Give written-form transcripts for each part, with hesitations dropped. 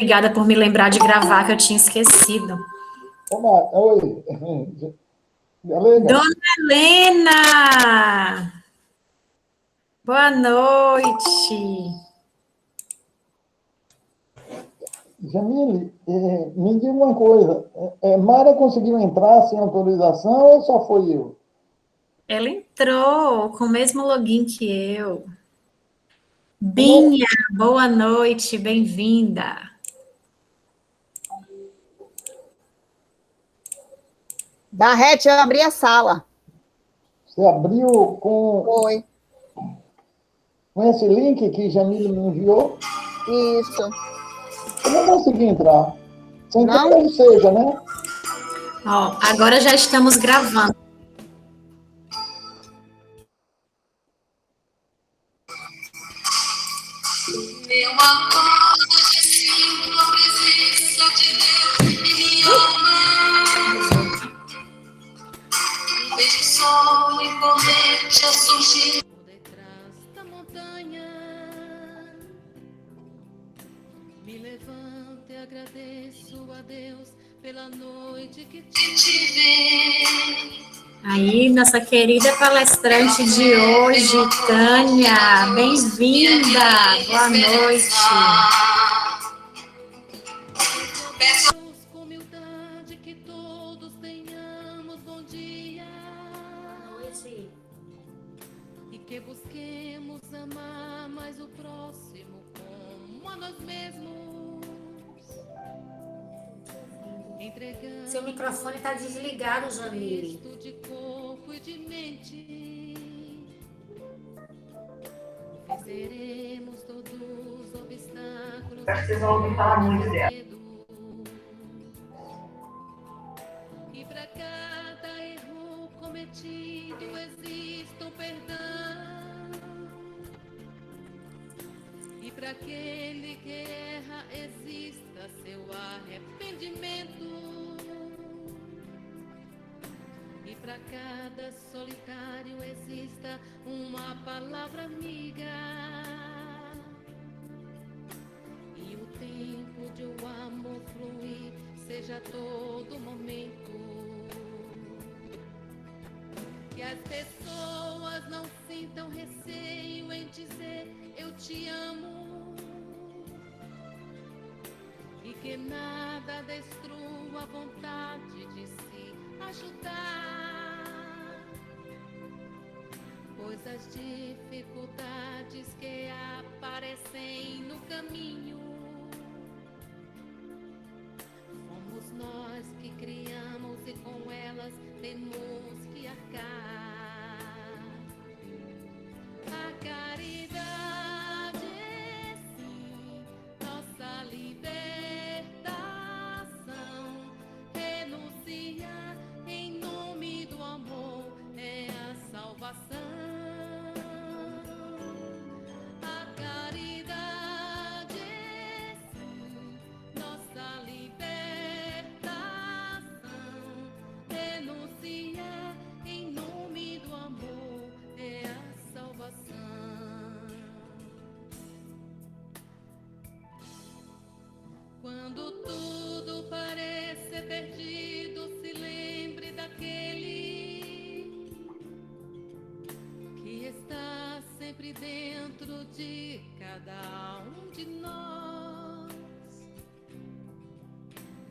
Obrigada por me lembrar de gravar, que eu tinha esquecido. Oi, Helena. Dona Helena! Boa noite. Jamile, me diga uma coisa. Mara conseguiu entrar sem autorização ou só foi eu? Ela entrou com o mesmo login que eu. Como Binha, boa noite, bem-vinda. Barrete, eu abri a sala. você abriu Foi. com esse link que Jamile me enviou? Isso. Eu não consegui entrar. Sem que Não? seja, né? Ó, agora já estamos gravando. Meu amor, hoje sinto a presença de Deus em minha alma. Vejo o sol imponente a surgir por detrás da montanha. Me levanto e agradeço a Deus pela noite que tive. Aí, nossa querida palestrante de hoje, Tânia, bem-vinda, boa noite. Peço a Deus com humildade que todos tenhamos bom dia. E que busquemos amar mais o próximo como a nós mesmos. Entregando Seu microfone está desligado, Jamile. de corpo e de mente. Venceremos todos os obstáculos. Acho que vocês vão ouvir falar muito dela. E para cada erro cometido existe um perdão. E para aquele que erra exista seu arrependimento. E para cada solitário exista uma palavra amiga. E o tempo de o amor fluir seja a todo momento. Que as pessoas não sintam receio em dizer eu te amo. E que nada destrua a vontade de se ajudar. Pois as dificuldades que aparecem no caminho fomos nós que criamos e com elas temos que arcar. A caridade é sim nossa libertação. Renunciar em nome do amor é a salvação. A caridade é sim nossa libertação. Renunciar em nome do amor é a salvação. Quando tudo parecer perdido, se lembre daquele que está sempre dentro de cada um de nós.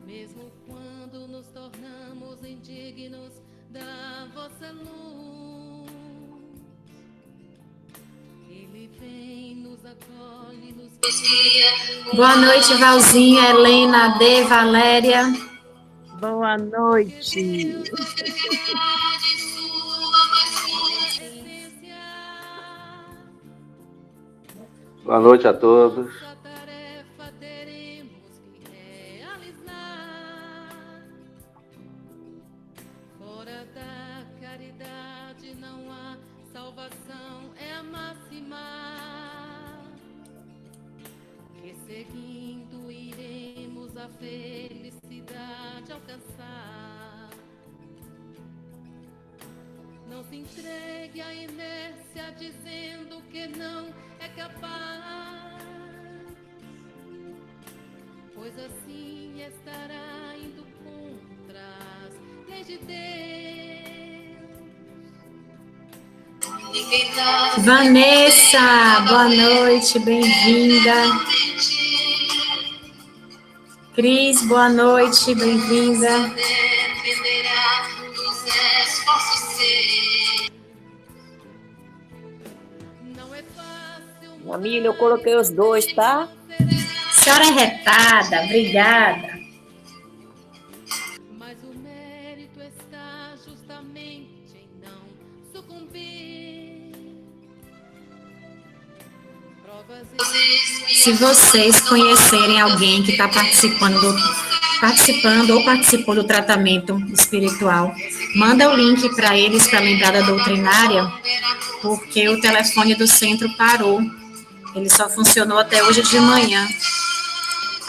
Mesmo quando nos tornamos indignos da vossa luz, Ele vem, nos acolhe, nos guia. Boa noite, Valzinha, Helena, Ade, Valéria. Boa noite. Boa noite a todos. Nossa tarefa teremos que realizar. Fora da caridade não há salvação, é a máxima. Que seguindo iremos a felicidade alcançar. Não se entregue à inércia dizendo que não é capaz. Pois pois assim estará indo contra as leis de Deus. Vanessa, boa noite, bem-vinda. Cris, boa noite, bem-vinda. Não é fácil, Família, eu coloquei os dois, tá? Senhora é retada, obrigada. mas o mérito está justamente em não sucumbir. Provas Se vocês conhecerem alguém que está participando ou participou do tratamento espiritual, manda o link para eles para lembrar da doutrinária, porque o telefone do centro parou. Ele só funcionou até hoje de manhã.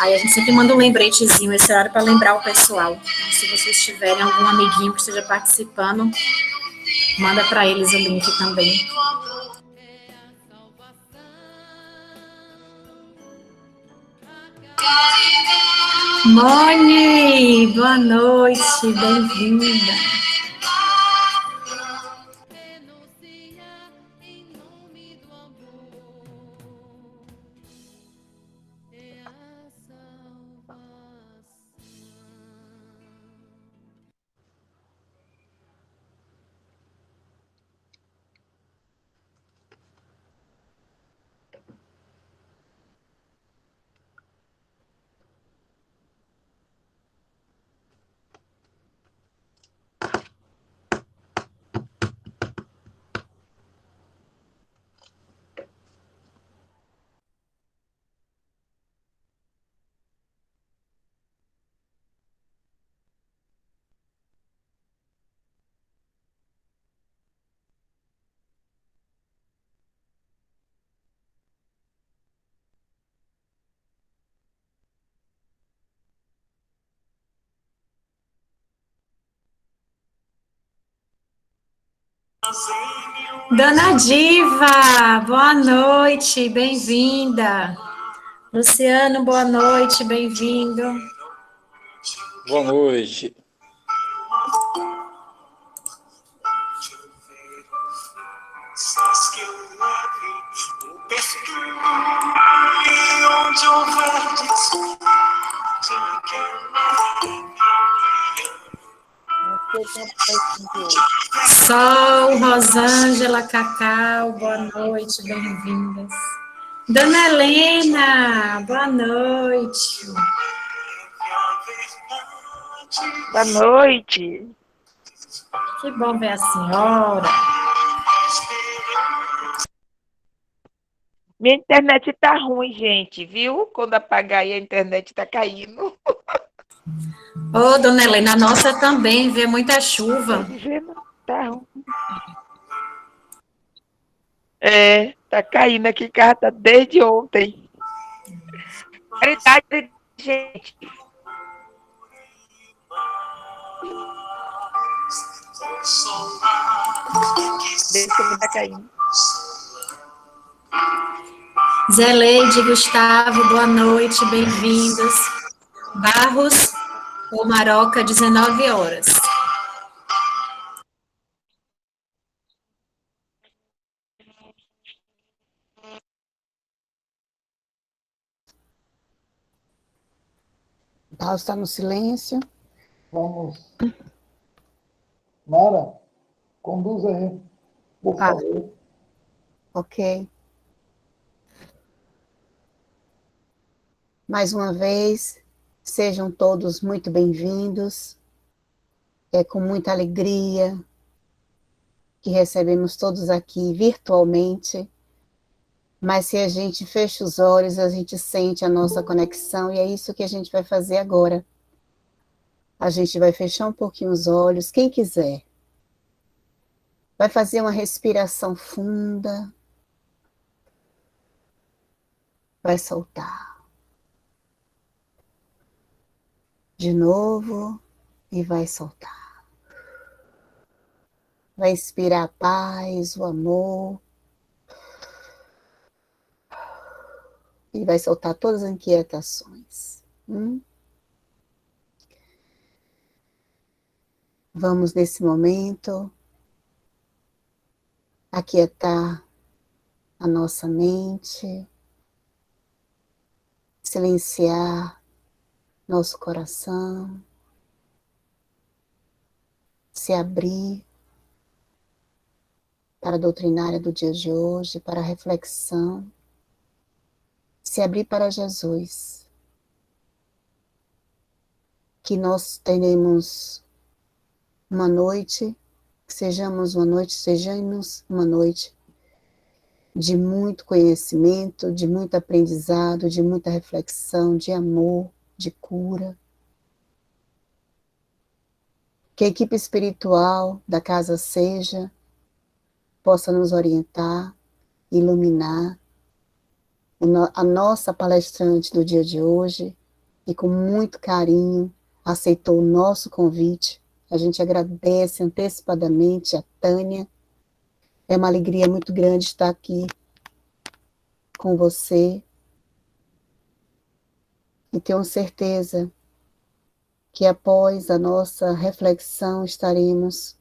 Aí a gente sempre manda um lembretezinho esse horário para lembrar o pessoal. Então, se vocês tiverem algum amiguinho que esteja participando, manda para eles o link também. é a salvação. Moni, boa noite, bem-vinda. Renunciar em nome do amor é a salvação. Dona Diva, boa noite, bem-vinda. Luciano, boa noite, bem-vindo. Boa noite. Sol, Rosângela, Cacau, boa noite, bem-vindas. Dona Helena, boa noite. Boa noite. Que bom ver a senhora. Minha internet tá ruim, gente, viu? Quando apagar aí a internet tá caindo. Ô, Dona Helena, a nossa também vê muita chuva. Tá dizendo? Tá ruim. É, tá caindo aqui, carro tá desde ontem. Caridade, gente. Desde que tá caindo. Zeleide, Gustavo, boa noite, bem-vindos. Barros, ou Maroca, 19 horas. Paulo está no silêncio. Vamos. Mara, conduz aí, por favor. Ok. Mais uma vez, sejam todos muito bem-vindos. É com muita alegria que recebemos todos aqui virtualmente, mas se a gente fecha os olhos, a gente sente a nossa conexão, e é isso que a gente vai fazer agora. A gente vai fechar um pouquinho os olhos, quem quiser. Vai fazer uma respiração funda. Vai soltar. De novo, e vai soltar. Vai inspirar a paz, o amor. E vai soltar todas as inquietações. Vamos, nesse momento, aquietar a nossa mente, silenciar nosso coração, se abrir para a doutrinária do dia de hoje, para a reflexão, se abrir para Jesus. Que nós tenhamos uma noite, sejamos uma noite de muito conhecimento, de muito aprendizado, de muita reflexão, de amor, de cura. Que a equipe espiritual da Casa Seja possa nos orientar, iluminar a nossa palestrante do dia de hoje, e com muito carinho aceitou o nosso convite. A gente agradece antecipadamente a Tânia. É uma alegria muito grande estar aqui com você. E tenho certeza que após a nossa reflexão estaremos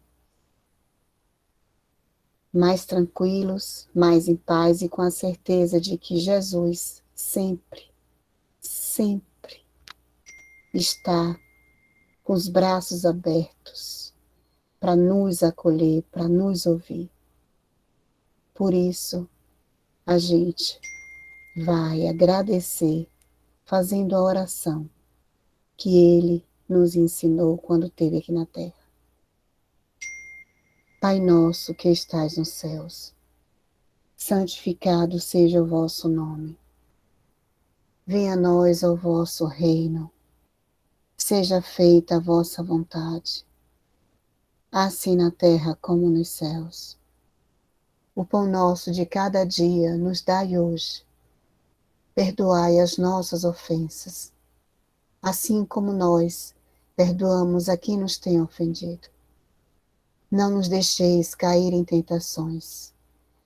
mais tranquilos, mais em paz e com a certeza de que Jesus sempre, sempre está com os braços abertos para nos acolher, para nos ouvir. Por isso, a gente vai agradecer fazendo a oração que Ele nos ensinou quando esteve aqui na Terra. Pai nosso que estais nos céus, santificado seja o vosso nome. Venha a nós o vosso reino. Seja feita a vossa vontade, assim na terra como nos céus. O pão nosso de cada dia nos dai hoje. Perdoai as nossas ofensas, assim como nós perdoamos a quem nos tem ofendido. Não nos deixeis cair em tentações,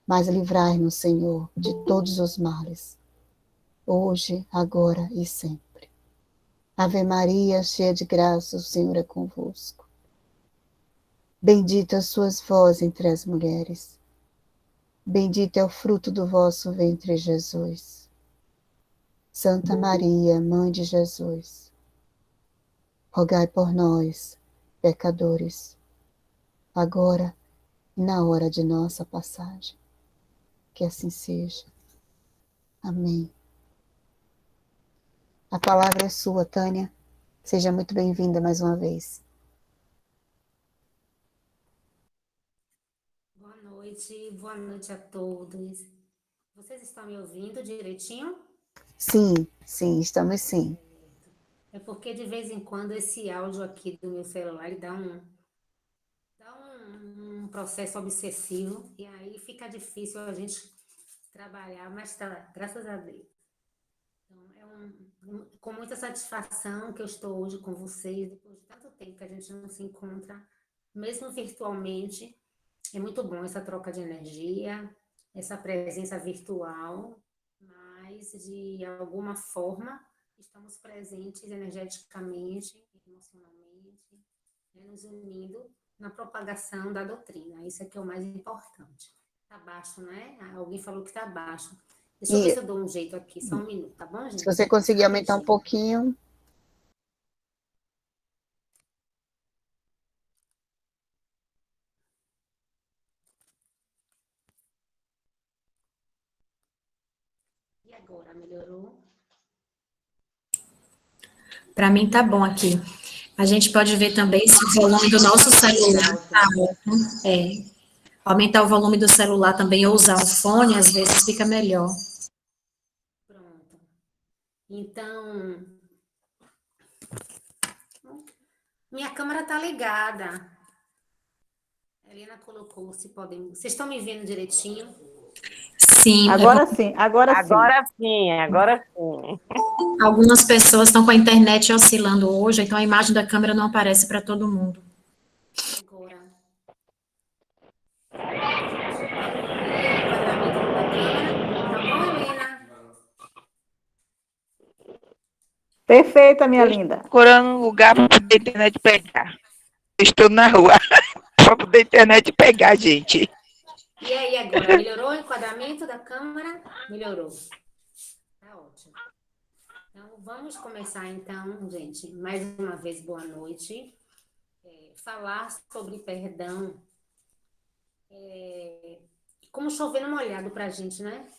mas livrai-nos, Senhor, de todos os males, hoje, agora e sempre. Ave Maria, cheia de graça, o Senhor é convosco. Bendita sois vós entre as mulheres. Bendito é o fruto do vosso ventre, Jesus. Santa Maria, Mãe de Jesus, rogai por nós, pecadores, agora e na hora de nossa passagem. Que assim seja. Amém. A palavra é sua, Tânia. Seja muito bem-vinda mais uma vez. Boa noite a todos. Vocês estão me ouvindo direitinho? Sim, sim, estamos sim. É porque de vez em quando esse áudio aqui do meu celular ele dá um processo obsessivo e aí fica difícil a gente trabalhar, mas tá, graças a Deus. Então, com muita satisfação que eu estou hoje com vocês, depois de tanto tempo que a gente não se encontra, mesmo virtualmente. É muito bom essa troca de energia, essa presença virtual, mas de alguma forma estamos presentes energeticamente, emocionalmente, né, nos unindo na propagação da doutrina. Isso é que é o mais importante. Está baixo, né? Alguém falou que está baixo. Deixa eu ver se eu dou um jeito aqui, só um minuto, tá bom, gente? Se você conseguir aumentar um pouquinho. E agora, melhorou? Para mim tá bom aqui. A gente pode ver também se o volume do nosso celular tá alto. Aumentar o volume do celular também ou usar um fone, às vezes fica melhor. Pronto. Então, minha câmera tá ligada. A Helena colocou, se podem. Vocês estão me vendo direitinho? Sim. Agora sim, agora sim. Agora sim. Algumas pessoas estão com a internet oscilando hoje, então a imagem da câmera não aparece para todo mundo. Agora. Ver o enquadramento da câmera. Tá bom, Helena? Perfeita, minha linda. Procurando um lugar para poder a internet pegar. Estou na rua para poder a internet pegar, gente. E aí, agora? Melhorou o enquadramento da câmera? Melhorou. Tá ótimo. Então, vamos começar, então, gente. Mais uma vez, boa noite. Falar sobre perdão como chover no molhado para a gente, né?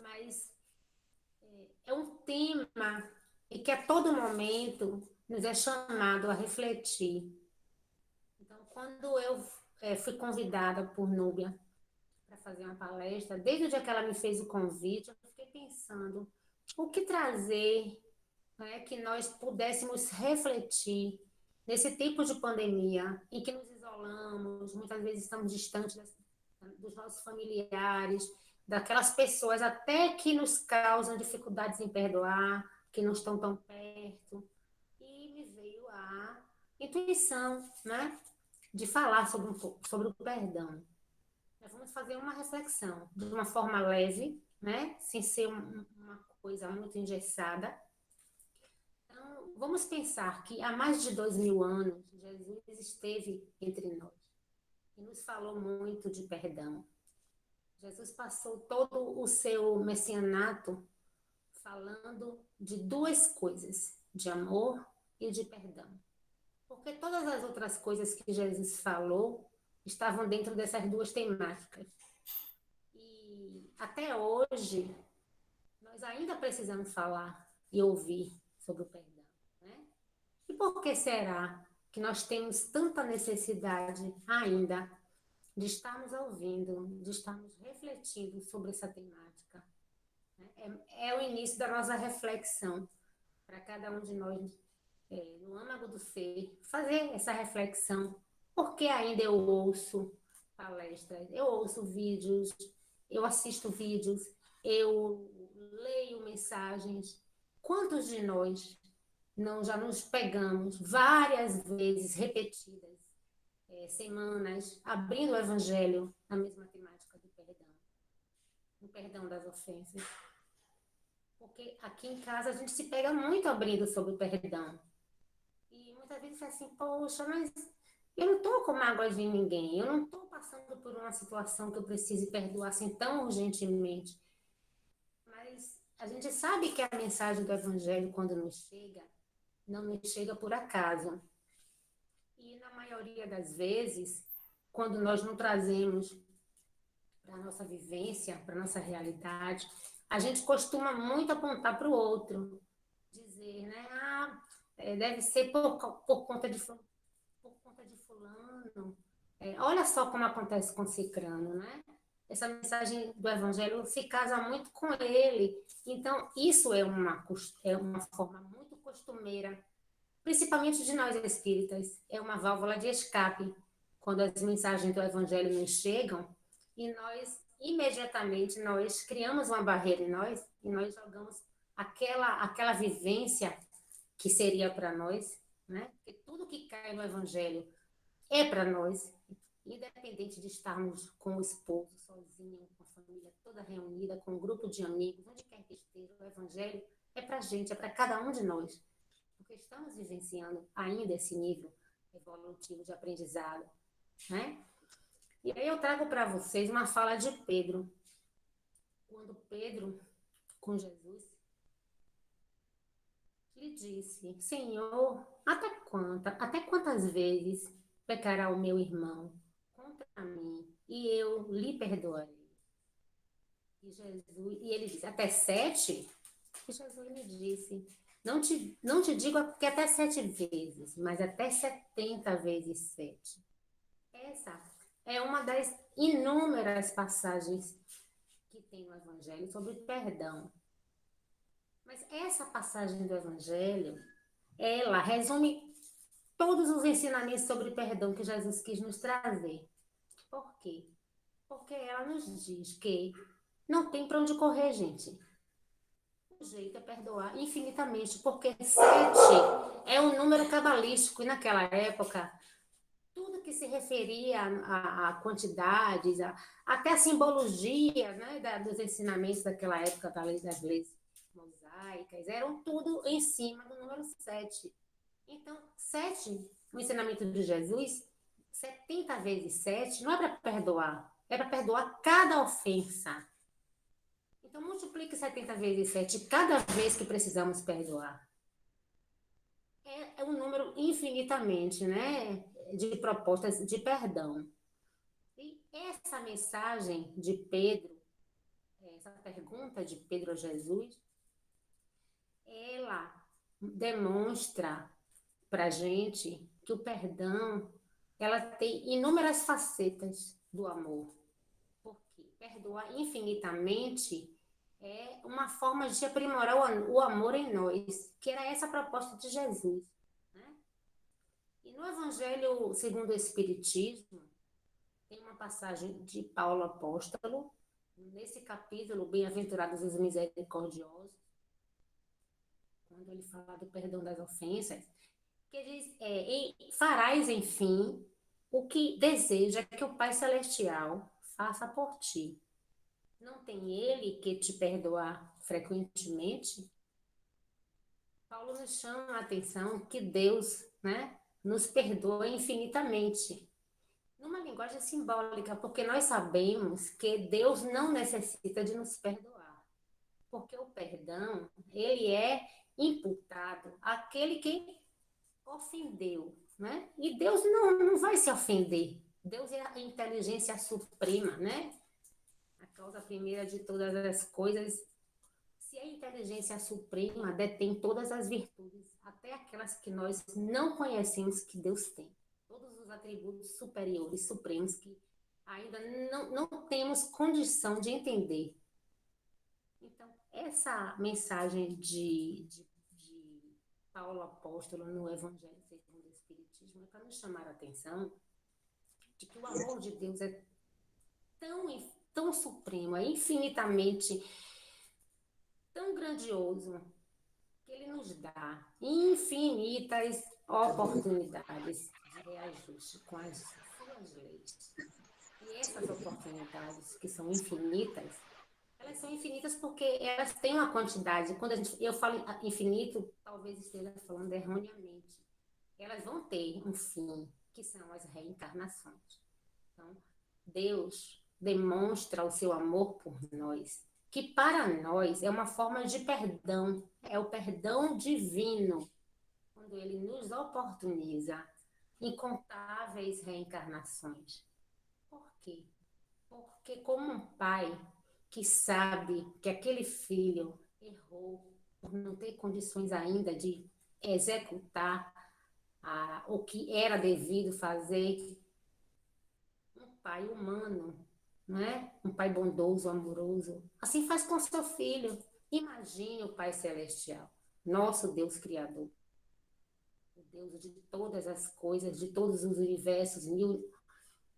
Mas é um tema e que a todo momento nos é chamado a refletir. Então, quando eu fui convidada por Núbia para fazer uma palestra, desde o dia que ela me fez o convite, eu fiquei pensando o que trazer, né, que nós pudéssemos refletir nesse tipo de pandemia em que nos isolamos, muitas vezes estamos distantes dos nossos familiares, daquelas pessoas até que nos causam dificuldades em perdoar, que não estão tão perto. E me veio a intuição, né, de falar sobre o perdão. Nós vamos fazer uma reflexão de uma forma leve, né, sem ser uma coisa muito engessada. Então, vamos pensar que há mais de 2000 anos, Jesus esteve entre nós e nos falou muito de perdão. Jesus passou todo o seu messianato falando de duas coisas, de amor e de perdão. Porque todas as outras coisas que Jesus falou estavam dentro dessas duas temáticas. E até hoje, nós ainda precisamos falar e ouvir sobre o perdão, né? E por que será que nós temos tanta necessidade ainda de estarmos ouvindo, de estarmos refletindo sobre essa temática? É o início da nossa reflexão para cada um de nós, no âmago do ser, fazer essa reflexão. Porque ainda eu ouço palestras, eu ouço vídeos, eu assisto vídeos, eu leio mensagens. Quantos de nós não já nos pegamos várias vezes repetidas, semanas, abrindo o Evangelho na mesma temática do perdão, o perdão das ofensas? Porque aqui em casa a gente se pega muito abrindo sobre o perdão. E muitas vezes é assim, poxa, mas eu não estou com mágoa de ninguém, eu não estou passando por uma situação que eu precise perdoar assim tão urgentemente. Mas a gente sabe que a mensagem do Evangelho, quando nos chega, não nos chega por acaso. E na maioria das vezes, quando nós não trazemos para a nossa vivência, para a nossa realidade, a gente costuma muito apontar para o outro, dizer, né, deve ser por conta de fulano. Olha só como acontece com Cicrano, né? Essa mensagem do Evangelho se casa muito com ele. Então, isso é uma forma muito costumeira, principalmente de nós espíritas. É uma válvula de escape quando as mensagens do Evangelho nos chegam e nós, imediatamente, nós criamos uma barreira em nós e nós jogamos aquela vivência que seria para nós, né? Porque tudo que cai no Evangelho é para nós, independente de estarmos com o esposo, sozinho, com a família toda reunida, com um grupo de amigos, onde quer que esteja, o Evangelho é para a gente, é para cada um de nós. Porque estamos vivenciando ainda esse nível evolutivo de aprendizado, né? E aí eu trago para vocês uma fala de Pedro. Quando Pedro, com Jesus, lhe disse, Senhor, até quantas vezes pecará o meu irmão contra mim e eu lhe perdoarei? E ele disse, até 7? E Jesus lhe disse, não te digo que até 7 vezes, mas até 70 vezes 7. Essa é uma das inúmeras passagens que tem no Evangelho sobre perdão. Mas essa passagem do Evangelho, ela resume todos os ensinamentos sobre perdão que Jesus quis nos trazer. Por quê? Porque ela nos diz que não tem para onde correr, gente. O jeito é perdoar infinitamente, porque 7 é um número cabalístico, e naquela época, tudo que se referia a quantidades, até a simbologia, né, dos ensinamentos daquela época, das leis judaicas eram tudo em cima do número 7. Então, 7, o ensinamento de Jesus, 70 vezes 7, não é para perdoar, é para perdoar cada ofensa. Então, multiplique 70 vezes 7 cada vez que precisamos perdoar. É um número infinitamente, né, de propostas de perdão. E essa mensagem de Pedro, essa pergunta de Pedro a Jesus, ela demonstra para a gente que o perdão, ela tem inúmeras facetas do amor. Porque perdoar infinitamente é uma forma de aprimorar o amor em nós, que era essa a proposta de Jesus, né? E no Evangelho segundo o Espiritismo, tem uma passagem de Paulo Apóstolo, nesse capítulo, Bem-aventurados os misericordiosos, quando ele fala do perdão das ofensas, que diz, farás, enfim, o que deseja que o Pai Celestial faça por ti. Não tem ele que te perdoar frequentemente? Paulo nos chama a atenção que Deus, né, nos perdoa infinitamente. Numa linguagem simbólica, porque nós sabemos que Deus não necessita de nos perdoar. Porque o perdão, ele é imputado àquele que ofendeu, né? E Deus não vai se ofender. Deus é a inteligência suprema, né? A causa primeira de todas as coisas. Se a inteligência suprema detém todas as virtudes, até aquelas que nós não conhecemos que Deus tem, todos os atributos superiores, supremos, que ainda não temos condição de entender. Então, essa mensagem de Paulo Apóstolo no Evangelho segundo o Espiritismo é para nos chamar a atenção de que o amor de Deus é tão supremo, é infinitamente tão grandioso, que ele nos dá infinitas oportunidades de reajuste com as suas leis. E essas oportunidades, que são infinitas, elas são infinitas porque elas têm uma quantidade. Quando eu falo infinito, talvez esteja falando erroneamente. Elas vão ter um fim, que são as reencarnações. Então, Deus demonstra o seu amor por nós, que para nós é uma forma de perdão, é o perdão divino, quando ele nos oportuniza incontáveis reencarnações. Por quê? Porque como um pai que sabe que aquele filho errou por não ter condições ainda de executar o que era devido fazer, um pai humano, não é? Um pai bondoso, amoroso, assim faz com seu filho. Imagine o Pai Celestial, nosso Deus Criador, o Deus de todas as coisas, de todos os universos, mil.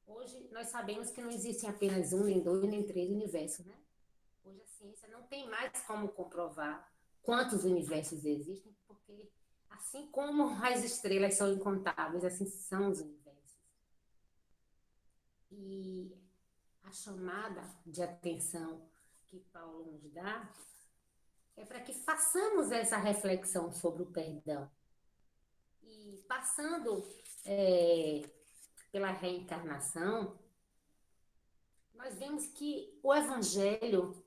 Hoje nós sabemos que não existem apenas um, nem dois, nem três universos, né? Hoje a ciência não tem mais como comprovar quantos universos existem, porque assim como as estrelas são incontáveis, assim são os universos. E a chamada de atenção que Paulo nos dá é para que façamos essa reflexão sobre o perdão. E passando pela reencarnação, nós vemos que o Evangelho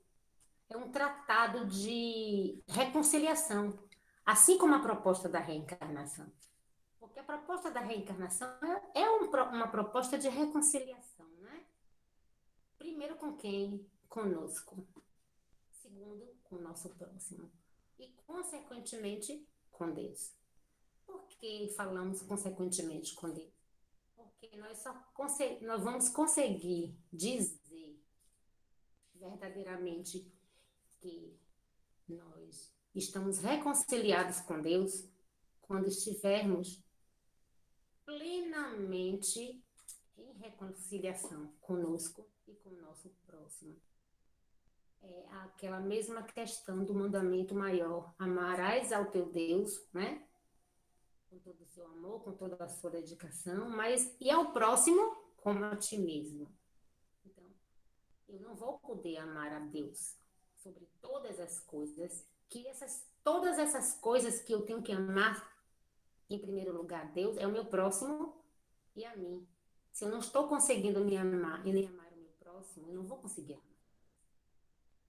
é um tratado de reconciliação, assim como a proposta da reencarnação. Porque a proposta da reencarnação é uma proposta de reconciliação, né? Primeiro com quem? Conosco. Segundo, com o nosso próximo. E, consequentemente, com Deus. Por que falamos consequentemente com Deus? Porque nós vamos conseguir dizer verdadeiramente que nós estamos reconciliados com Deus quando estivermos plenamente em reconciliação conosco e com o nosso próximo. É aquela mesma questão do mandamento maior: amarás ao teu Deus, né? Com todo o seu amor, com toda a sua dedicação, e ao próximo como a ti mesmo. Então, eu não vou poder amar a Deus sobre todas as coisas que todas essas coisas que eu tenho que amar, em primeiro lugar, Deus, é o meu próximo e a mim. Se eu não estou conseguindo me amar e nem amar o meu próximo, eu não vou conseguir amar.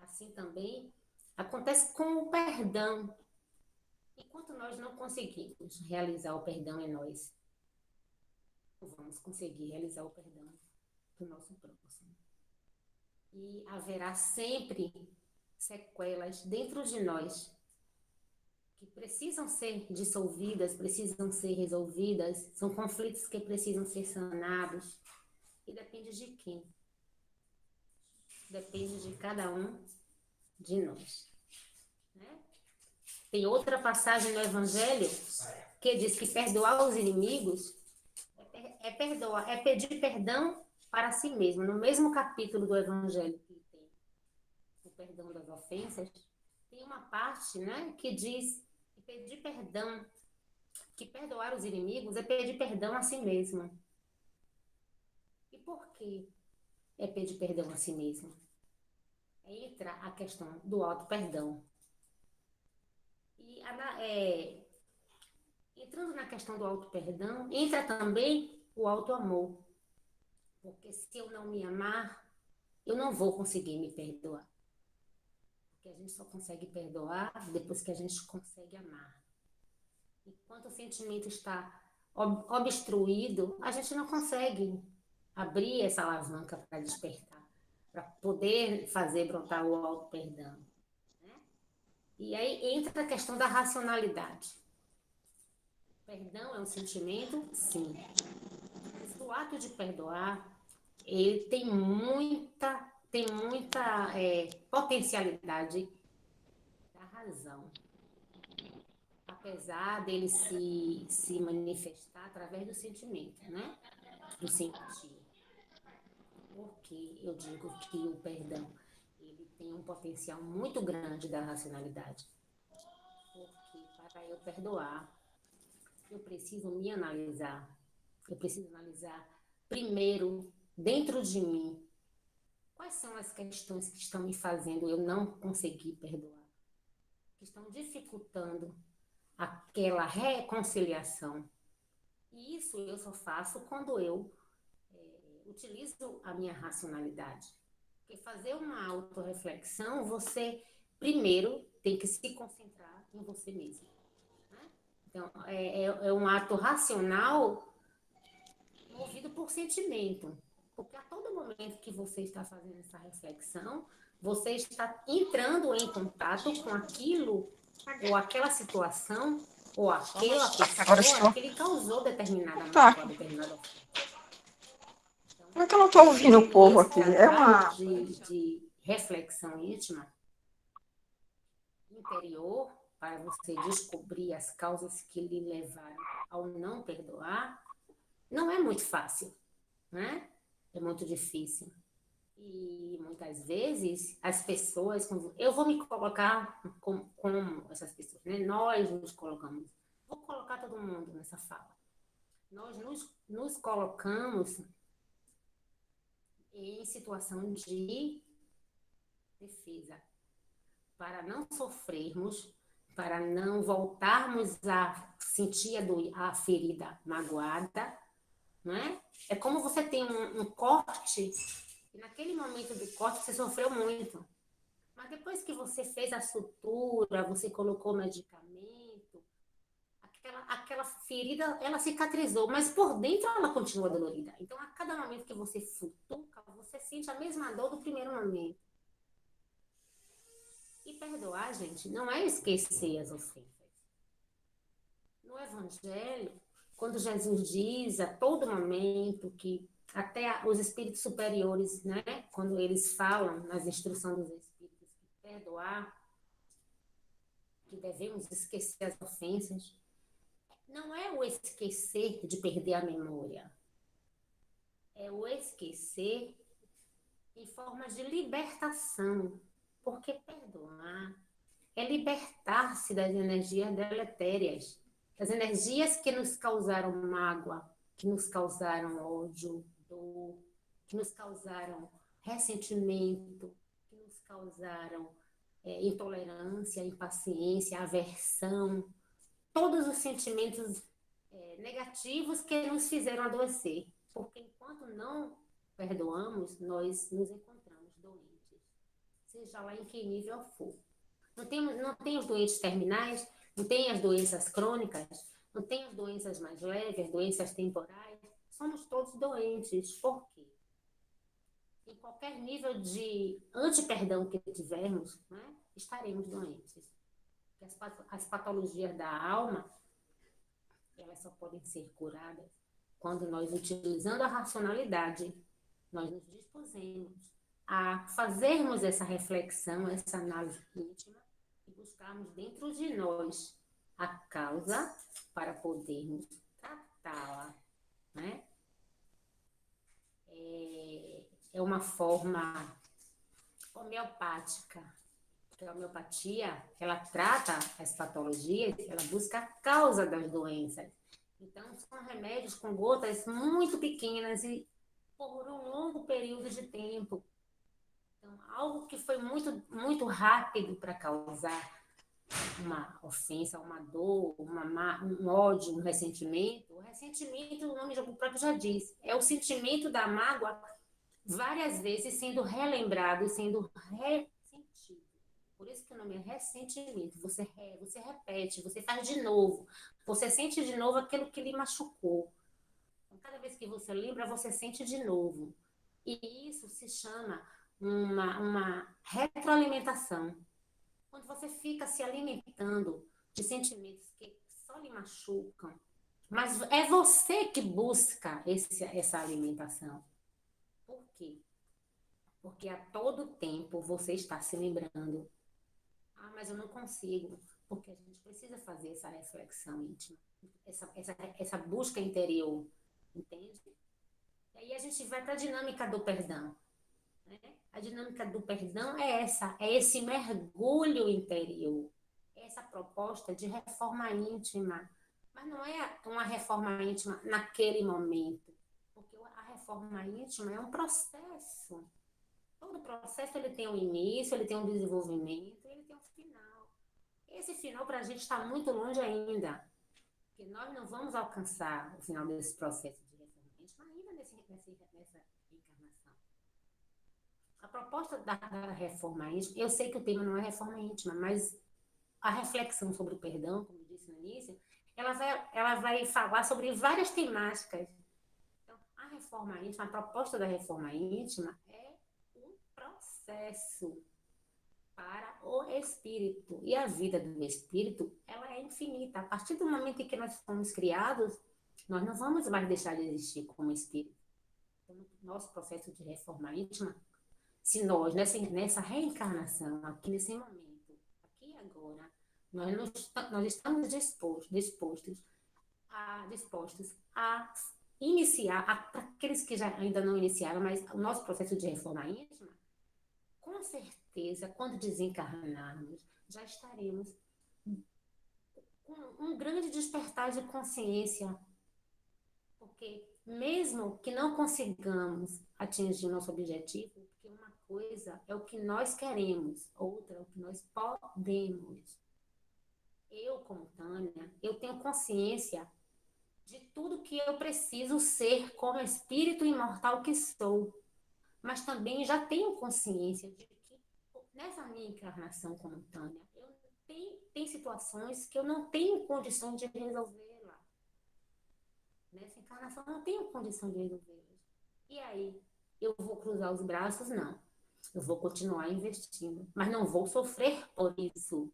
Assim também acontece com o perdão. Enquanto nós não conseguimos realizar o perdão em nós, não vamos conseguir realizar o perdão do nosso próximo. E haverá sempre sequelas dentro de nós que precisam ser dissolvidas, precisam ser resolvidas, são conflitos que precisam ser sanados. E depende de quem? Depende de cada um de nós. Né? Tem outra passagem no Evangelho que diz que perdoar os inimigos é pedir perdão para si mesmo. No mesmo capítulo do Evangelho que tem o perdão das ofensas, tem uma parte, né, que diz que pedir perdão, que perdoar os inimigos é pedir perdão a si mesmo. E por que é pedir perdão a si mesmo? Entra a questão do auto-perdão. E entrando na questão do auto-perdão, entra também o auto-amor. Porque se eu não me amar, eu não vou conseguir me perdoar. Porque a gente só consegue perdoar depois que a gente consegue amar. Enquanto o sentimento está obstruído, a gente não consegue abrir essa alavanca para despertar, para poder fazer brotar o auto-perdão. Né? E aí entra a questão da racionalidade. Perdão é um sentimento? Sim. Mas o ato de perdoar, ele tem muita potencialidade da razão. Apesar dele se manifestar através do sentimento, né? Do sentir. Porque eu digo que o perdão, ele tem um potencial muito grande da racionalidade. Porque para eu perdoar, eu preciso me analisar. Eu preciso analisar primeiro, dentro de mim, quais são as questões que estão me fazendo eu não conseguir perdoar, que estão dificultando aquela reconciliação. E isso eu só faço quando eu utilizo a minha racionalidade. Porque fazer uma autorreflexão, você primeiro tem que se concentrar em você mesmo. Né? Então, é um ato racional movido por sentimento. Porque a todo momento que você está fazendo essa reflexão, você está entrando em contato com aquilo, ou aquela situação, ou aquela pessoa que lhe causou determinada mágoa, determinada ofensa. Como é que eu não estou ouvindo o povo aqui? É uma... de reflexão íntima, interior, para você descobrir as causas que lhe levaram ao não perdoar, não é muito fácil, né? É muito difícil. E muitas vezes as pessoas, eu vou me colocar como essas pessoas, né? Nós nos colocamos, vou colocar todo mundo nessa fala. Nós nos colocamos em situação de defesa, para não sofrermos, para não voltarmos a sentir a ferida magoada, não é? É como você tem um corte, e naquele momento do corte você sofreu muito, mas depois que você fez a sutura, você colocou medicamento, aquela ferida, ela cicatrizou, mas por dentro ela continua dolorida. Então, a cada momento que você futuca, você sente a mesma dor do primeiro momento. E perdoar, gente, não é esquecer as ofensas. No Evangelho, quando Jesus diz a todo momento que até os espíritos superiores, né, quando eles falam nas instruções dos espíritos, que perdoar, que devemos esquecer as ofensas, não é o esquecer de perder a memória. É o esquecer em forma de libertação. Porque perdoar é libertar-se das energias deletérias, das energias que nos causaram mágoa, que nos causaram ódio, dor, que nos causaram ressentimento, que nos causaram intolerância, impaciência, aversão, todos os sentimentos negativos que nos fizeram adoecer. Porque enquanto não perdoamos, nós nos encontramos doentes, seja lá em que nível for. Não tem os doentes terminais, não tem as doenças crônicas, não tem as doenças mais leves, doenças temporais. Somos todos doentes. Por quê? Em qualquer nível de antiperdão que tivermos, né, estaremos doentes. As patologias da alma, elas só podem ser curadas quando nós, utilizando a racionalidade, nós nos dispusemos a fazermos essa reflexão, essa análise íntima e buscarmos dentro de nós a causa para podermos tratá-la, né? É uma forma homeopática, porque a homeopatia, ela trata as patologias, ela busca a causa das doenças. Então, são remédios com gotas muito pequenas e por um longo período de tempo. Então, algo que foi muito, muito rápido para causar uma ofensa, uma dor, um ódio, um ressentimento. O ressentimento, o nome do próprio já diz, é o sentimento da mágoa várias vezes sendo relembrado, sendo ressentido. Por isso que o nome é ressentimento. Você repete, você faz de novo. Você sente de novo aquilo que lhe machucou. Então, cada vez que você lembra, você sente de novo. E isso se chama uma retroalimentação. Quando você fica se alimentando de sentimentos que só lhe machucam, mas é você que busca essa alimentação. Por quê? Porque a todo tempo você está se lembrando. Ah, mas eu não consigo. Porque a gente precisa fazer essa reflexão íntima, essa busca interior, entende? E aí a gente vai para a dinâmica do perdão. Né? A dinâmica do perdão é esse mergulho interior, essa proposta de reforma íntima. Mas não é uma reforma íntima naquele momento, porque a reforma íntima é um processo. Todo processo ele tem um início, ele tem um desenvolvimento, ele tem um final. Esse final para a gente está muito longe ainda, porque nós não vamos alcançar o final desse processo de reforma íntima ainda nessa encarnação. A proposta da reforma íntima, eu sei que o tema não é reforma íntima, mas a reflexão sobre o perdão, como eu disse no início, ela vai falar sobre várias temáticas. Então, a reforma íntima, a proposta da reforma íntima é um processo para o espírito. E a vida do espírito, ela é infinita. A partir do momento em que nós fomos criados, nós não vamos mais deixar de existir como espírito. Então, nosso processo de reforma íntima, se nós, nessa reencarnação, aqui nesse momento, aqui e agora, nós estamos dispostos a iniciar, para aqueles que ainda não iniciaram, mas o nosso processo de reforma íntima, com certeza, quando desencarnarmos, já estaremos com um grande despertar de consciência. Porque mesmo que não consigamos atingir o nosso objetivo, porque uma coisa é o que nós queremos, outra é o que nós podemos. Eu, como Tânia, eu tenho consciência de tudo que eu preciso ser como espírito imortal que sou. Mas também já tenho consciência de que nessa minha encarnação como Tânia, tem situações que eu não tenho condições de resolver. Nessa encarnação eu não tenho condição de resolvê-las. E aí, eu vou cruzar os braços? Não. Eu vou continuar investindo, mas não vou sofrer por isso.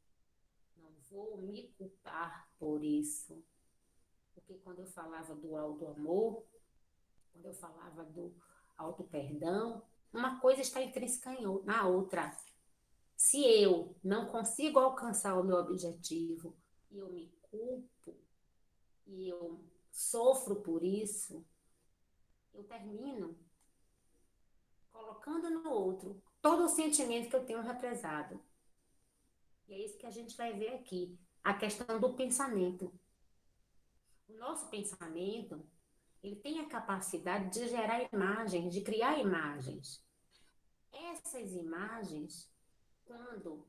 Não vou me culpar por isso. Porque quando eu falava do auto-amor, quando eu falava do auto-perdão, uma coisa está intrínseca na outra. Se eu não consigo alcançar o meu objetivo e eu me culpo e eu sofro por isso, eu termino colocando no outro todo o sentimento que eu tenho represado. E é isso que a gente vai ver aqui, a questão do pensamento. O nosso pensamento, ele tem a capacidade de gerar imagens, de criar imagens. Essas imagens, quando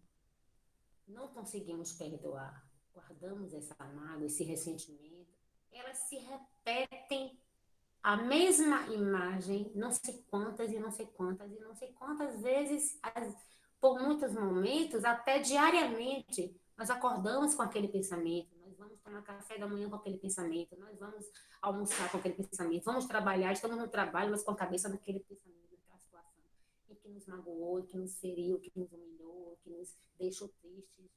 não conseguimos perdoar, guardamos essa mágoa, esse ressentimento, elas se repetem a mesma imagem, não sei quantas e não sei quantas e não sei quantas vezes, por muitos momentos, até diariamente, nós acordamos com aquele pensamento, nós vamos tomar café da manhã com aquele pensamento, nós vamos almoçar com aquele pensamento, vamos trabalhar, estamos no trabalho, mas com a cabeça naquele pensamento, naquela situação, em que nos magoou, que nos feriu, que nos humilhou, que nos deixou tristes.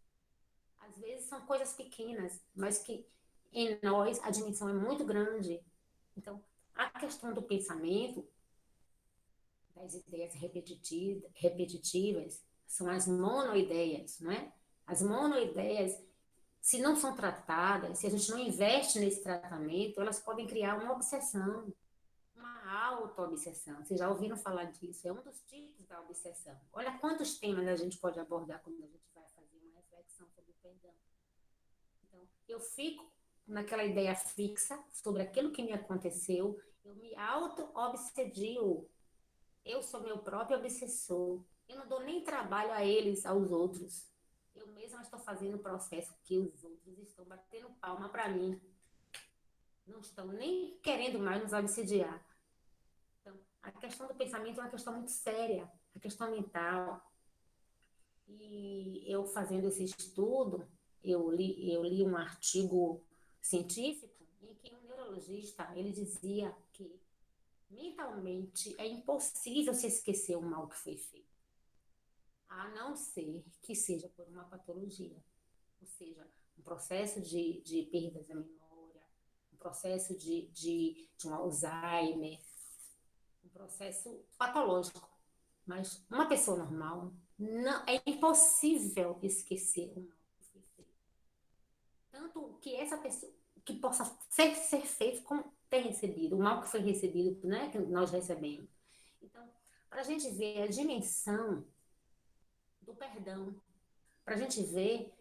Às vezes são coisas pequenas, mas que em nós a dimensão é muito grande. Então, a questão do pensamento, das ideias repetitivas, são as monoideias, não é? As monoideias, se não são tratadas, se a gente não investe nesse tratamento, elas podem criar uma obsessão, uma auto-obsessão. Vocês já ouviram falar disso? É um dos tipos da obsessão. Olha quantos temas a gente pode abordar quando a gente vai fazer uma reflexão sobre o perdão. Então, eu fico naquela ideia fixa sobre aquilo que me aconteceu, eu me auto-obsedio. Eu sou meu próprio obsessor. Eu não dou nem trabalho a eles, aos outros. Eu mesma estou fazendo o processo que os outros estão batendo palma para mim. Não estão nem querendo mais nos obsediar. Então, a questão do pensamento é uma questão muito séria, a questão mental. E eu fazendo esse estudo, eu li um artigo científico em que um neurologista ele dizia que mentalmente é impossível se esquecer o mal que foi feito, a não ser que seja por uma patologia, ou seja, um processo de perda da memória, um processo de um Alzheimer, um processo patológico. Mas uma pessoa normal, não, é impossível esquecer o mal que foi feito. Tanto que essa pessoa, que possa ser feito como tem recebido, o mal que foi recebido, né, que nós recebemos. Então, para a gente ver a dimensão do perdão, para a gente ver,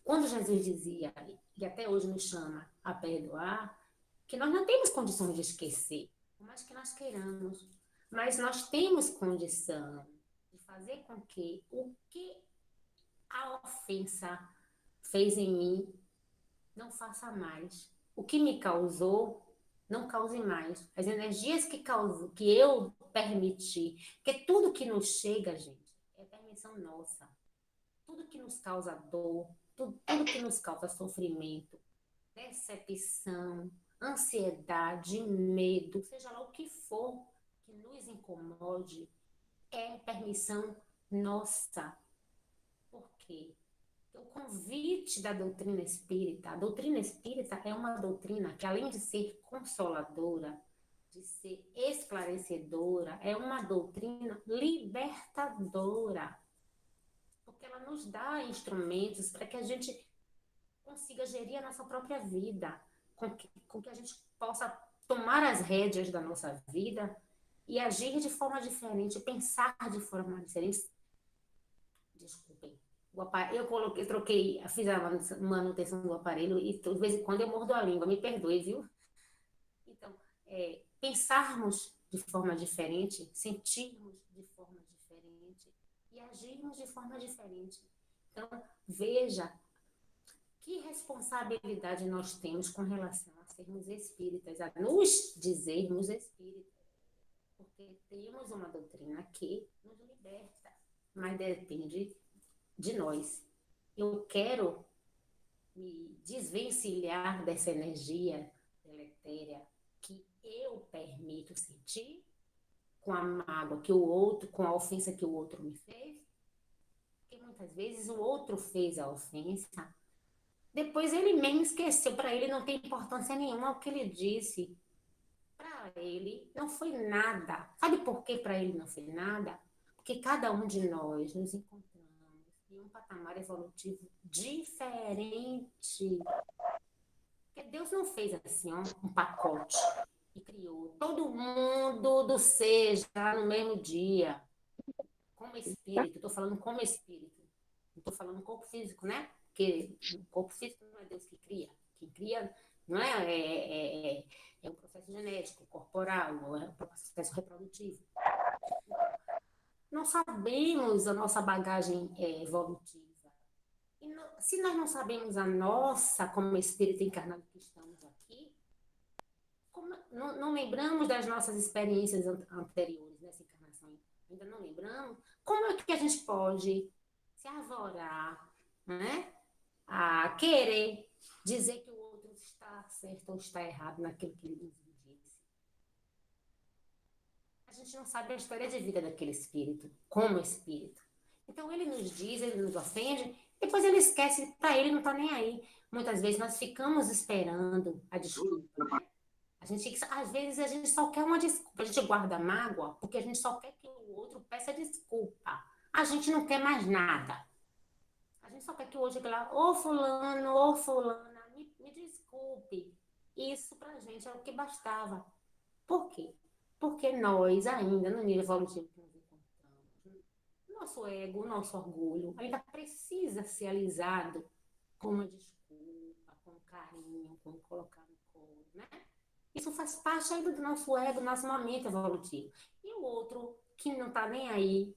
quando Jesus dizia, e até hoje nos chama a perdoar, que nós não temos condições de esquecer, por mais que nós queiramos, mas nós temos condição de fazer com que o que a ofensa fez em mim não faça mais. O que me causou, não cause mais. As energias que eu permiti, porque tudo que nos chega, gente, é permissão nossa. Tudo que nos causa dor, tudo que nos causa sofrimento, decepção, ansiedade, medo, seja lá o que for que nos incomode, é permissão nossa. Por quê? O convite da doutrina espírita, a doutrina espírita é uma doutrina que, além de ser consoladora, de ser esclarecedora, é uma doutrina libertadora, porque ela nos dá instrumentos para que a gente consiga gerir a nossa própria vida, com que a gente possa tomar as rédeas da nossa vida e agir de forma diferente, pensar de forma diferente. Desculpem. Fiz a manutenção do aparelho e de vez em quando eu mordo a língua, me perdoe, viu? Então, pensarmos de forma diferente, sentirmos de forma diferente e agirmos de forma diferente. Então, veja que responsabilidade nós temos com relação a sermos espíritas, a nos dizermos espíritas, porque temos uma doutrina que nos liberta, mas depende de nós. Eu quero me desvencilhar dessa energia deletéria que eu permito sentir com a mágoa que o outro, com a ofensa que o outro me fez, porque muitas vezes o outro fez a ofensa, depois ele mesmo esqueceu, para ele não tem importância nenhuma o que ele disse. Para ele não foi nada. Sabe por que para ele não foi nada? Porque cada um de nós nos encontramos em um patamar evolutivo diferente. Porque Deus não fez assim, ó, um pacote e criou todo mundo do ser já no mesmo dia, como espírito. Estou falando como espírito, não estou falando corpo físico, né? Porque o corpo físico não é Deus que cria. Quem cria não é um processo genético, corporal, é um processo reprodutivo. Não sabemos a nossa bagagem evolutiva. E Se nós não sabemos a nossa, como espírito encarnado que estamos aqui, não lembramos das nossas experiências anteriores nessa encarnação, ainda não lembramos, como é que a gente pode se arvorar, né? A querer dizer que o outro está certo ou está errado naquilo que ele nos disse? A gente não sabe a história de vida daquele espírito, como espírito. Então ele nos diz, ele nos ofende, depois ele esquece, para ele não está nem aí. Muitas vezes nós ficamos esperando a desculpa, né? Às vezes a gente só quer uma desculpa, a gente guarda mágoa porque a gente só quer que o outro peça desculpa. A gente não quer mais nada. A gente só quer que o outro diga lá, ô fulano, ô fulana, me desculpe. Isso pra gente é o que bastava. Por quê? Porque nós ainda, no nível evolutivo que nos encontramos, nosso ego, nosso orgulho, ainda precisa ser alisado com uma desculpa, com carinho, com colocar no colo, né? Isso faz parte ainda do nosso ego, do nosso momento evolutivo. E o outro que não está nem aí,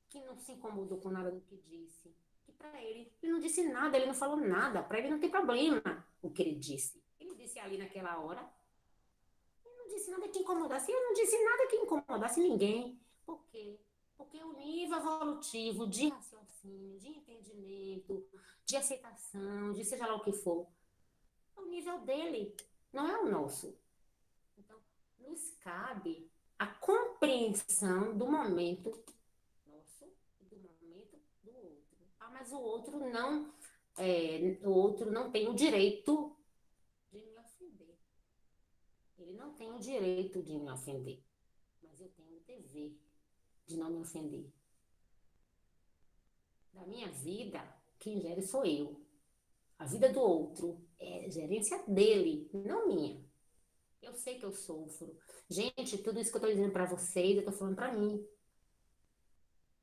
que não se incomodou com nada do que disse, que para ele não disse nada, ele não falou nada, para ele não tem problema o que ele disse. Ele disse ali naquela hora, ele não disse nada que incomodasse, ele não disse nada que incomodasse ninguém. Por quê? Porque o nível evolutivo de raciocínio, de entendimento, de aceitação, de seja lá o que for, é o nível dele, não é o nosso. Então, nos cabe a compreensão do momento nosso e do momento do outro. Ah, mas o outro não tem o direito de me ofender. Ele não tem o direito de me ofender, mas eu tenho o dever de não me ofender. Da minha vida, quem gere sou eu. A vida do outro é gerência dele, não minha. Eu sei que eu sofro. Gente, tudo isso que eu estou dizendo para vocês, eu estou falando para mim.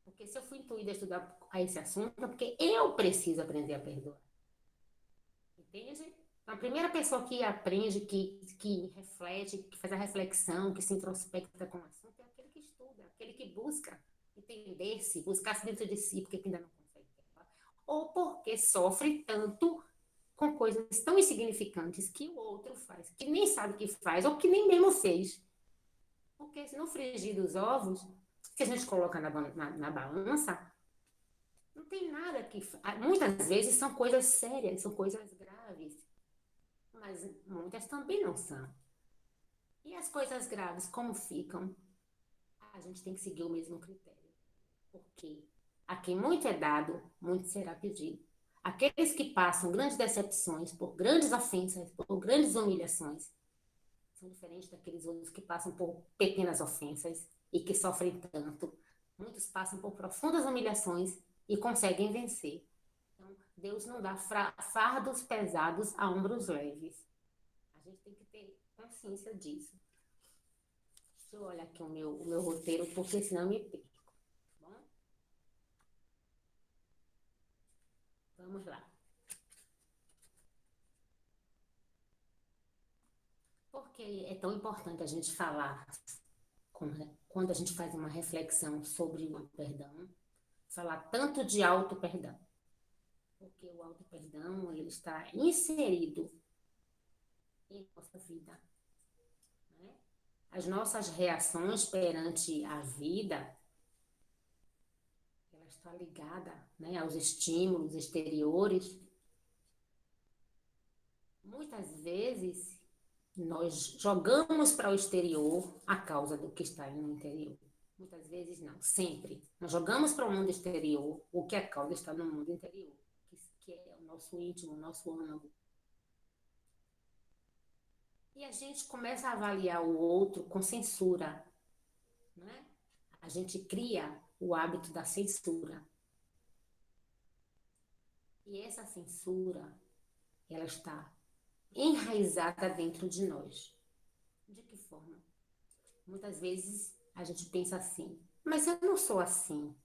Porque se eu fui intuída a estudar a esse assunto, é porque eu preciso aprender a perdoar. Entende? Então, a primeira pessoa que aprende, que reflete, que faz a reflexão, que se introspecta com o assunto, é aquele que estuda, aquele que busca entender-se, buscar-se dentro de si, porque ainda não consegue. Ou porque sofre tanto com coisas tão insignificantes que o outro faz, que nem sabe que faz, ou que nem mesmo fez. Porque se no frigir dos ovos, que a gente coloca na balança, não tem nada que... Muitas vezes são coisas sérias, são coisas graves, mas muitas também não são. E as coisas graves, como ficam? A gente tem que seguir o mesmo critério. Porque a quem muito é dado, muito será pedido. Aqueles que passam grandes decepções, por grandes ofensas, por grandes humilhações, são diferentes daqueles outros que passam por pequenas ofensas e que sofrem tanto. Muitos passam por profundas humilhações e conseguem vencer. Então, Deus não dá fardos pesados a ombros leves. A gente tem que ter consciência disso. Deixa eu olhar aqui o meu roteiro, porque senão eu me perco. Vamos lá. Por que é tão importante a gente falar, quando a gente faz uma reflexão sobre o perdão, falar tanto de auto-perdão? Porque o auto-perdão, ele está inserido em nossa vida, né? As nossas reações perante a vida, ela está ligada, né, aos estímulos exteriores. Muitas vezes, nós jogamos para o exterior a causa do que está no interior. Muitas vezes não, sempre. Nós jogamos para o mundo exterior o que a causa está no mundo interior, que é o nosso íntimo, o nosso âmago. E a gente começa a avaliar o outro com censura, né? A gente cria o hábito da censura. E essa censura, ela está enraizada dentro de nós. De que forma? Muitas vezes a gente pensa assim, mas eu não sou assim.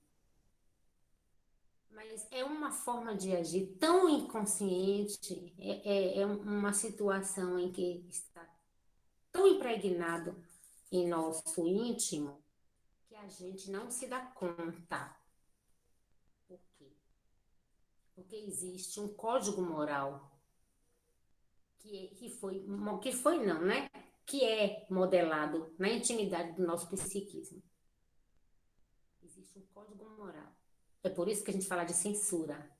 Mas é uma forma de agir tão inconsciente, é uma situação em que está tão impregnado em nosso íntimo que a gente não se dá conta. Por quê? porque existe um código moral que é modelado na intimidade do nosso psiquismo. Existe um código moral. É por isso que a gente fala de censura.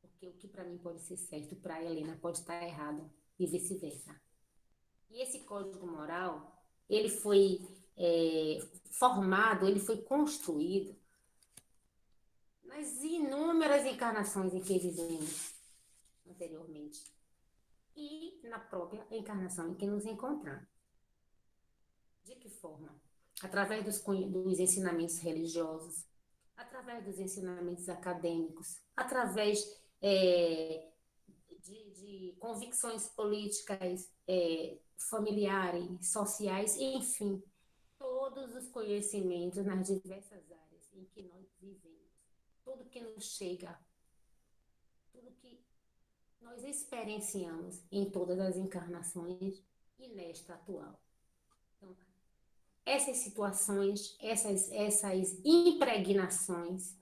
Porque o que para mim pode ser certo, para a Helena pode estar errado, e vice-versa. E esse código moral, ele foi formado, ele foi construído nas inúmeras encarnações em que vivemos anteriormente e na própria encarnação em que nos encontramos. De que forma? Através dos ensinamentos religiosos, através dos ensinamentos acadêmicos, através de convicções políticas, familiares, sociais, enfim, todos os conhecimentos nas diversas áreas em que nós vivemos, tudo que nos chega, tudo que nós experienciamos em todas as encarnações e nesta atual. Então, essas situações, essas impregnações,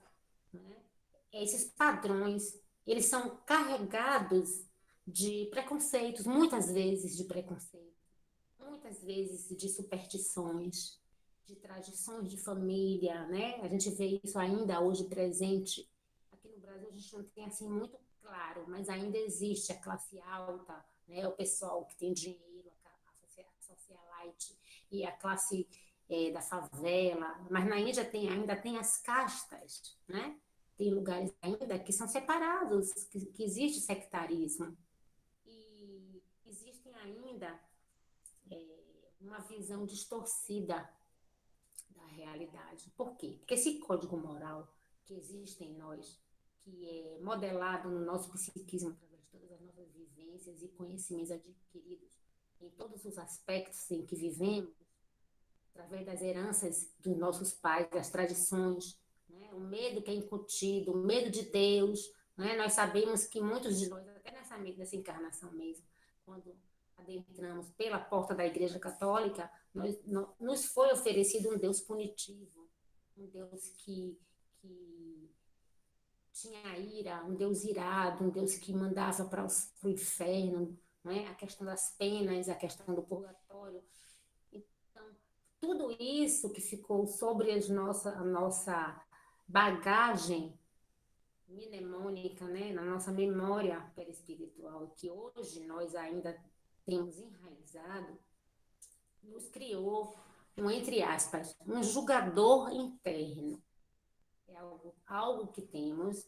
né, esses padrões, eles são carregados de preconceitos, muitas vezes de preconceito, muitas vezes de superstições, de tradições de família, né? A gente vê isso ainda hoje presente. Aqui no Brasil a gente não tem assim muito claro, mas ainda existe a classe alta, né? O pessoal que tem dinheiro, a socialite, e a classe da favela. Mas na Índia ainda tem as castas, né? Tem lugares ainda que são separados, que existe sectarismo. E existem ainda uma visão distorcida da realidade. Por quê? Porque esse código moral que existe em nós, que é modelado no nosso psiquismo através de todas as nossas vivências e conhecimentos adquiridos em todos os aspectos em que vivemos, através das heranças dos nossos pais, das tradições, né? O medo que é incutido, o medo de Deus, né? Nós sabemos que muitos de nós, até nessa encarnação mesmo, quando adentramos pela porta da Igreja Católica, nos foi oferecido um Deus punitivo, um Deus que tinha ira, um Deus irado, um Deus que mandava para o inferno, né? A questão das penas, a questão do purgatório. Então, tudo isso que ficou sobre a nossa bagagem mnemônica, né? Na nossa memória perispiritual, que hoje nós ainda temos enraizado, nos criou entre aspas, um julgador interno. É algo que temos,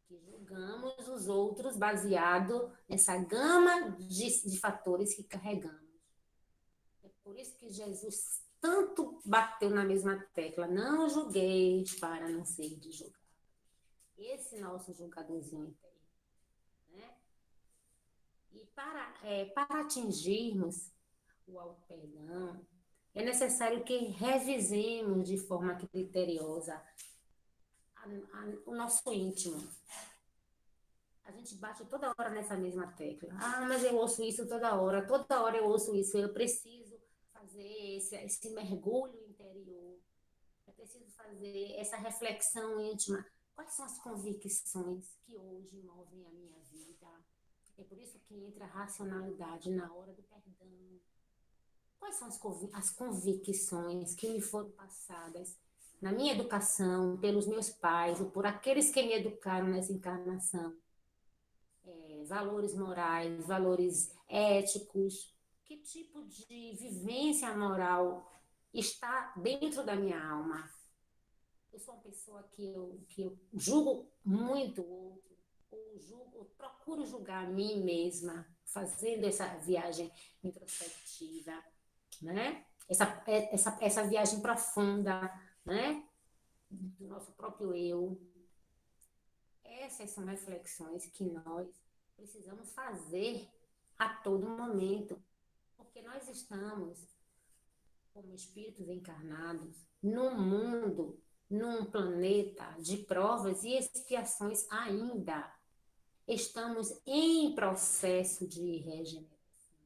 que julgamos os outros baseado nessa gama de fatores que carregamos. É por isso que Jesus tanto bateu na mesma tecla, não julgueis para não ser julgados. Esse nosso julgadorzinho interno. Né? E para atingirmos o auto-perdão, é necessário que revisemos de forma criteriosa o nosso íntimo. A gente bate toda hora nessa mesma tecla. Mas eu ouço isso toda hora eu ouço isso. Eu preciso fazer esse mergulho interior. Eu preciso fazer essa reflexão íntima. Quais são as convicções que hoje movem a minha vida? É por isso que entra a racionalidade na hora do perdão. Quais são as convicções que me foram passadas na minha educação, pelos meus pais, ou por aqueles que me educaram nessa encarnação? Valores morais, valores éticos. Que tipo de vivência moral está dentro da minha alma? Eu sou uma pessoa que eu julgo muito o outro, ou procuro julgar a mim mesma, fazendo essa viagem introspectiva, né? Essa viagem profunda, né? Do nosso próprio eu. Essas são reflexões que nós precisamos fazer a todo momento, porque nós estamos, como espíritos encarnados, num mundo, num planeta de provas e expiações ainda. Estamos em processo de regeneração.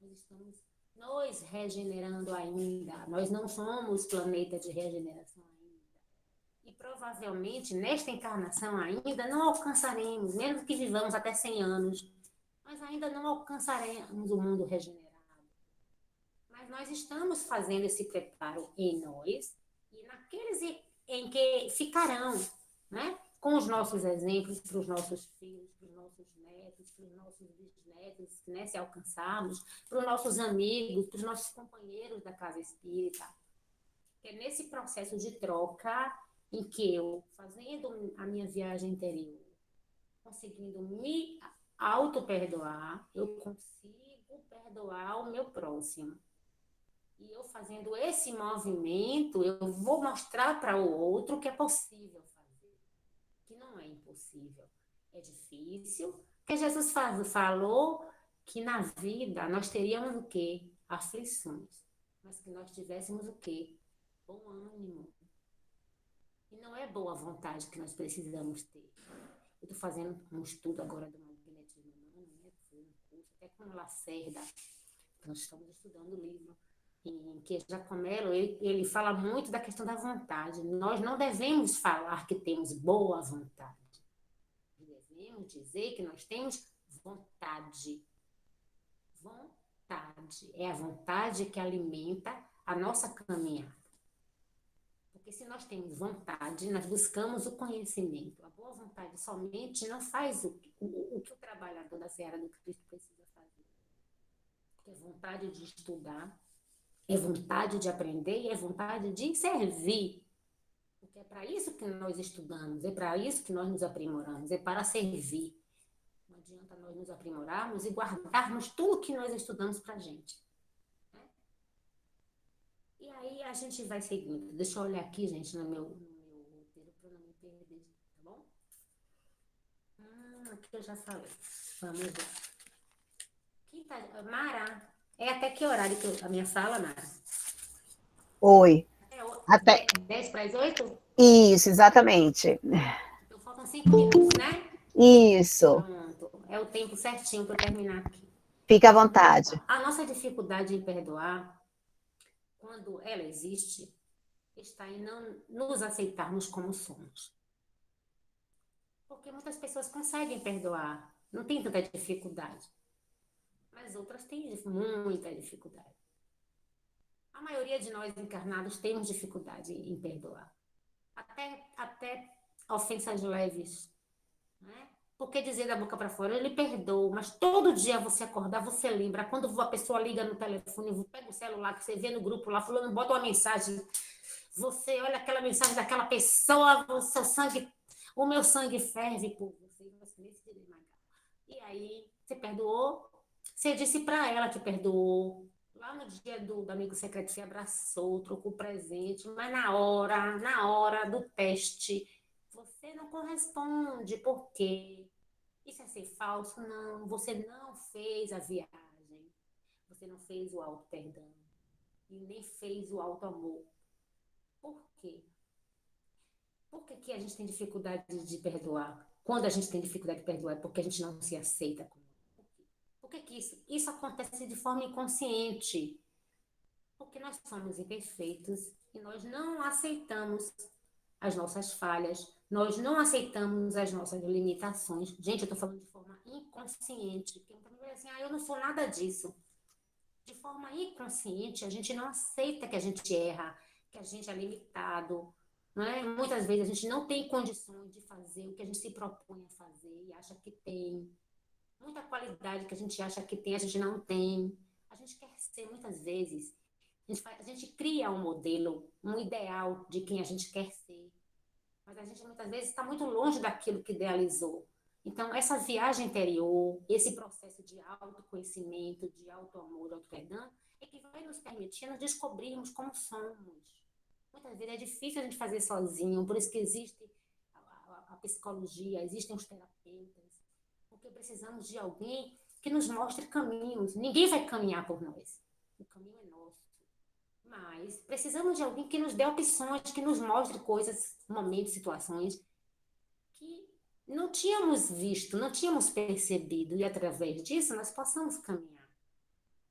Nós estamos nos regenerando ainda. Nós não somos planeta de regeneração ainda. E provavelmente, nesta encarnação ainda, não alcançaremos, mesmo que vivamos até 100 anos, mas ainda não alcançaremos o mundo regenerado. Mas nós estamos fazendo esse preparo em nós e naqueles em que ficarão, né? Com os nossos exemplos para os nossos filhos, para os nossos netos, para os nossos bisnetos, né? Se alcançarmos, para os nossos amigos, para os nossos companheiros da casa espírita. É nesse processo de troca em que eu, fazendo a minha viagem interior, conseguindo me auto-perdoar, eu consigo perdoar o meu próximo. E eu fazendo esse movimento, eu vou mostrar para o outro que é possível fazer, que não é impossível. É difícil, porque Jesus falou que na vida nós teríamos o quê? Aflições. Mas que nós tivéssemos o quê? Bom ânimo. E não é boa vontade que nós precisamos ter. Eu estou fazendo um estudo agora do magnetismo humano, né? Fazendo um curso até com o Lacerda. Nós estamos estudando o livro em que Jacomelo, ele fala muito da questão da vontade. Nós não devemos falar que temos boa vontade. Devemos dizer que nós temos vontade. Vontade. É a vontade que alimenta a nossa caminhada. Porque se nós temos vontade, nós buscamos o conhecimento. A boa vontade somente não faz o que o trabalhador da Seara do Cristo precisa fazer. Porque é vontade de estudar, é vontade de aprender e é vontade de servir. Porque é para isso que nós estudamos, é para isso que nós nos aprimoramos, é para servir. Não adianta nós nos aprimorarmos e guardarmos tudo que nós estudamos para a gente. E aí a gente vai seguindo. Deixa eu olhar aqui, gente, no meu roteiro para não me perder, tá bom? Aqui eu já falei. Vamos ver. Mara, é até que horário que a minha fala, Mara? Oi. Até 10 para as 8? Isso, exatamente. Então faltam 5 minutos, né? Isso. Pronto. É o tempo certinho para eu terminar aqui. Fica à vontade. A nossa dificuldade em perdoar, quando ela existe, está em não nos aceitarmos como somos. Porque muitas pessoas conseguem perdoar, não tem tanta dificuldade. Mas outras têm muita dificuldade. A maioria de nós encarnados temos dificuldade em perdoar. Até ofensas leves. Né? Porque dizer da boca para fora, eu lhe perdoo, mas todo dia você acordar, você lembra. Quando a pessoa liga no telefone, pega o celular, que você vê no grupo lá, fulano bota uma mensagem, você olha aquela mensagem daquela pessoa, o meu sangue ferve por você. E aí, você perdoou, você disse para ela que perdoou. Lá no dia do amigo secreto, você abraçou, trocou presente, mas na hora do teste, você não corresponde. Por quê? Isso é ser falso? Não. Você não fez a viagem. Você não fez o auto-perdão. E nem fez o auto-amor. Por quê? Por que a gente tem dificuldade de perdoar? Quando a gente tem dificuldade de perdoar, é porque a gente não se aceita. Por que isso acontece de forma inconsciente? Porque nós somos imperfeitos e nós não aceitamos as nossas falhas, nós não aceitamos as nossas limitações. Gente, eu estou falando de forma inconsciente. Porque muita gente vai assim, eu não sou nada disso. De forma inconsciente, a gente não aceita que a gente erra, que a gente é limitado. Não é? Muitas vezes a gente não tem condições de fazer o que a gente se propõe a fazer e acha que tem. Muita qualidade que a gente acha que tem, a gente não tem. A gente quer ser, muitas vezes, a gente cria um modelo, um ideal de quem a gente quer ser. Mas a gente, muitas vezes, está muito longe daquilo que idealizou. Então, essa viagem interior, esse processo de autoconhecimento, de auto-amor, auto-perdão, é que vai nos permitindo descobrirmos como somos. Muitas vezes é difícil a gente fazer sozinho, por isso que existe a psicologia, existem os terapeutas. Porque precisamos de alguém que nos mostre caminhos. Ninguém vai caminhar por nós. O caminho é nosso. Mas precisamos de alguém que nos dê opções, que nos mostre coisas, momentos, situações que não tínhamos visto, não tínhamos percebido. E através disso nós possamos caminhar.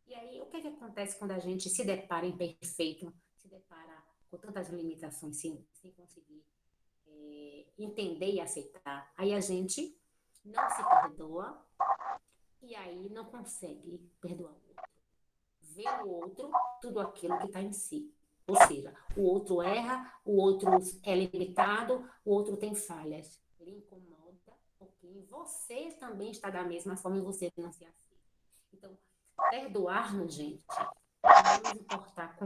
E aí, o que acontece quando a gente se depara imperfeito, se depara com tantas limitações sem conseguir entender e aceitar, aí a gente não se perdoa e aí não consegue perdoar o outro. Vê no outro tudo aquilo que está em si. Ou seja, o outro erra, o outro é limitado, o outro tem falhas. Lhe incomoda, porque você também está da mesma forma e você não se aceita. Então, perdoar-nos, gente, não nos importar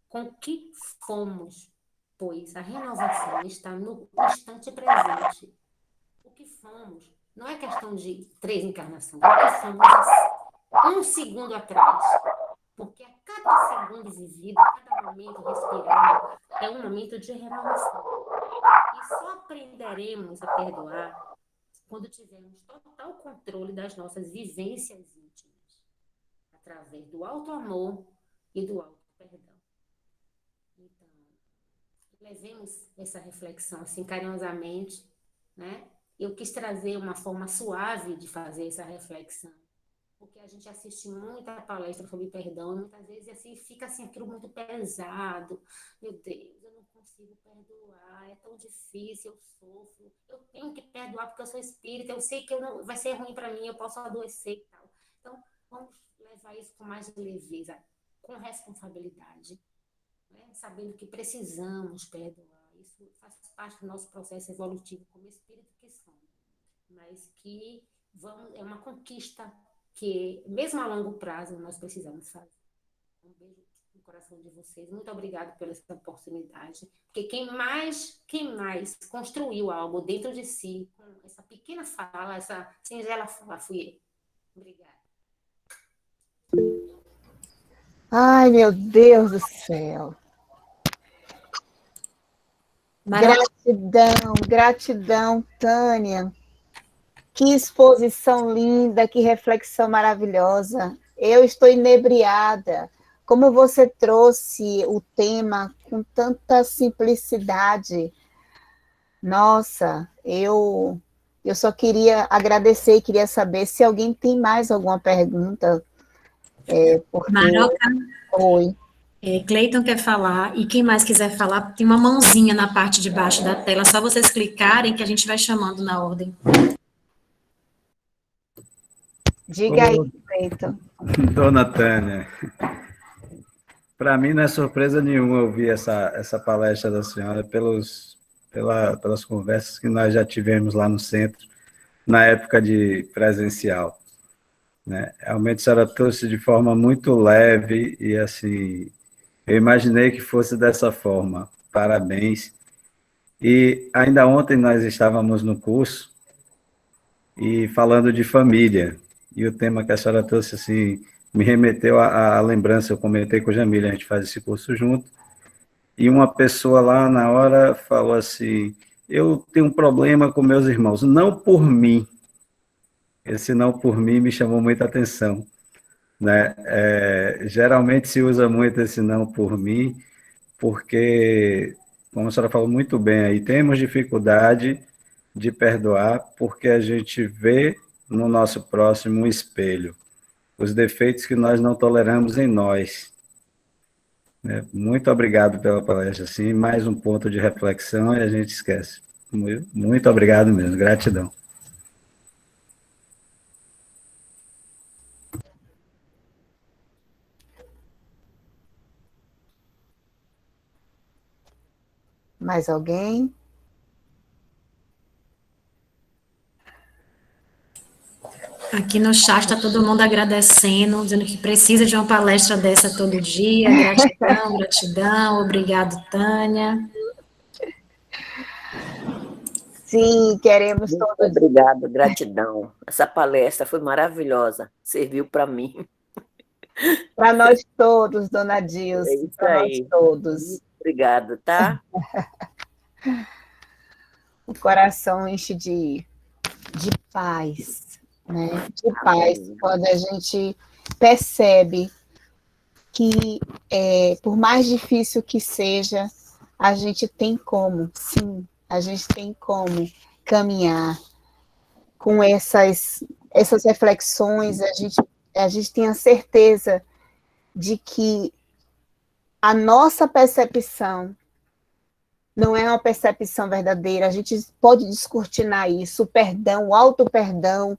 com o que fomos, pois a renovação está no instante presente. O que fomos não é questão de 3 encarnações, o que fomos um segundo atrás. Porque a cada segundo vivido, cada momento respirado, é um momento de renovação. E só aprenderemos a perdoar quando tivermos total controle das nossas vivências íntimas, através do auto-amor e do auto-perdão. Então, levemos essa reflexão assim carinhosamente, né? Eu quis trazer uma forma suave de fazer essa reflexão, porque a gente assiste muita palestra sobre perdão e muitas vezes assim, fica assim, aquilo muito pesado. Meu Deus, eu não consigo perdoar, é tão difícil, eu sofro, eu tenho que perdoar porque eu sou espírita, eu sei que vai ser ruim para mim, eu posso adoecer e tal. Então, vamos levar isso com mais leveza, com responsabilidade, né? Sabendo que precisamos perdoar. Isso faz parte do nosso processo evolutivo como espírito que somos, mas que é uma conquista que, mesmo a longo prazo, nós precisamos fazer. Um beijo no coração de vocês. Muito obrigada pela essa oportunidade. Porque quem mais construiu algo dentro de si, com essa pequena fala, essa singela fala, fui eu. Obrigada. Ai, meu Deus do céu. Gratidão, gratidão, Tânia. Que exposição linda, que reflexão maravilhosa. Eu estou inebriada. Como você trouxe o tema com tanta simplicidade. Nossa, eu só queria agradecer e queria saber se alguém tem mais alguma pergunta. Porque... Maroca. Oi. Cleiton quer falar, e quem mais quiser falar, tem uma mãozinha na parte de baixo da tela, só vocês clicarem que a gente vai chamando na ordem. Diga aí, Cleiton. Dona Tânia, para mim não é surpresa nenhuma ouvir essa palestra da senhora pelas conversas que nós já tivemos lá no centro, na época de presencial. Né? Realmente a senhora trouxe de forma muito leve e, assim, eu imaginei que fosse dessa forma. Parabéns. E ainda ontem nós estávamos no curso e falando de família. E o tema que a senhora trouxe, assim, me remeteu à lembrança. Eu comentei com o Jamília, a gente faz esse curso junto. E uma pessoa lá na hora falou assim, eu tenho um problema com meus irmãos, não por mim. Esse não por mim me chamou muita atenção. Né? Geralmente se usa muito esse não por mim, porque, como a senhora falou muito bem aí, temos dificuldade de perdoar porque a gente vê no nosso próximo um espelho, os defeitos que nós não toleramos em nós. Né? Muito obrigado pela palestra, sim, mais um ponto de reflexão e a gente esquece. Muito obrigado mesmo, gratidão. Mais alguém? Aqui no chat está todo mundo agradecendo, dizendo que precisa de uma palestra dessa todo dia. Gratidão, gratidão. Obrigado, Tânia. Sim, queremos Muito todos. Obrigada, gratidão. Essa palestra foi maravilhosa, serviu para mim. Para nós todos, dona Dilce. É isso para aí. nós todos. Obrigada, tá? O coração enche de paz, né? De paz, quando a gente percebe que, por mais difícil que seja, a gente tem como, sim, a gente tem como caminhar com essas reflexões, a gente tem a certeza de que a nossa percepção não é uma percepção verdadeira. A gente pode descortinar isso, o perdão, o auto-perdão,